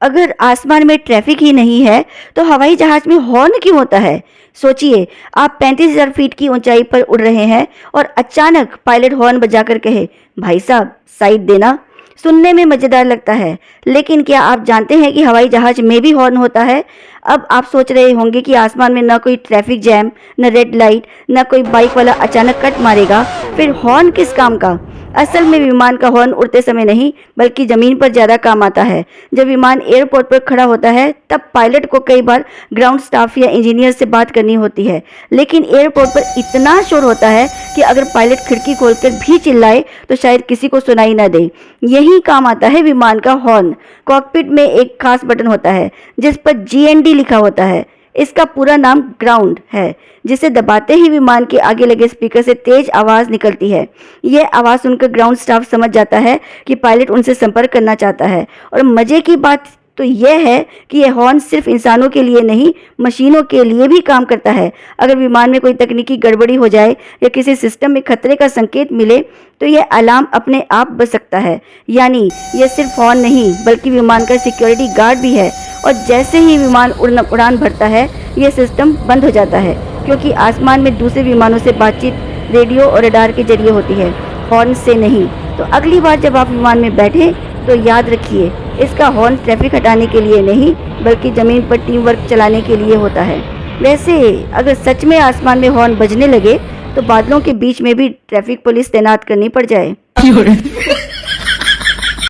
अगर आसमान में ट्रैफिक ही नहीं है तो हवाई जहाज में हॉर्न क्यों होता है? सोचिए, आप 35,000 फीट की ऊंचाई पर उड़ रहे हैं और अचानक पायलट हॉर्न बजाकर कहे, भाई साहब साइड देना। सुनने में मजेदार लगता है, लेकिन क्या आप जानते हैं कि हवाई जहाज में भी हॉर्न होता है? अब आप सोच रहे होंगे कि आसमान में न कोई ट्रैफिक जैम, न रेड लाइट, न कोई बाइक वाला अचानक कट मारेगा, फिर हॉर्न किस काम का? असल में विमान का हॉर्न उड़ते समय नहीं, बल्कि जमीन पर ज़्यादा काम आता है। जब विमान एयरपोर्ट पर खड़ा होता है, तब पायलट को कई बार ग्राउंड स्टाफ या इंजीनियर से बात करनी होती है, लेकिन एयरपोर्ट पर इतना शोर होता है कि अगर पायलट खिड़की खोलकर भी चिल्लाए तो शायद किसी को सुनाई न दे। यही काम आता है विमान का हॉर्न। कॉकपिट में एक खास बटन होता है जिस पर GND लिखा होता है। इसका पूरा नाम ग्राउंड है, जिसे दबाते ही विमान के आगे लगे स्पीकर से तेज आवाज़ निकलती है। यह आवाज़ सुनकर ग्राउंड स्टाफ समझ जाता है कि पायलट उनसे संपर्क करना चाहता है। और मज़े की बात तो यह है कि यह हॉर्न सिर्फ इंसानों के लिए नहीं, मशीनों के लिए भी काम करता है। अगर विमान में कोई तकनीकी गड़बड़ी हो जाए या किसी सिस्टम में खतरे का संकेत मिले तो यह अलार्म अपने आप बज सकता है। यानी यह सिर्फ हॉर्न नहीं, बल्कि विमान का सिक्योरिटी गार्ड भी है। और जैसे ही विमान उड़ान भरता है, यह सिस्टम बंद हो जाता है, क्योंकि आसमान में दूसरे विमानों से बातचीत रेडियो और रडार के जरिए होती है, हॉर्न से नहीं। तो अगली बार जब आप विमान में बैठें तो याद रखिए, इसका हॉर्न ट्रैफिक हटाने के लिए नहीं, बल्कि ज़मीन पर टीम वर्क चलाने के लिए होता है। वैसे अगर सच में आसमान में हॉर्न बजने लगे तो बादलों के बीच में भी ट्रैफिक पुलिस तैनात करनी पड़ जाए।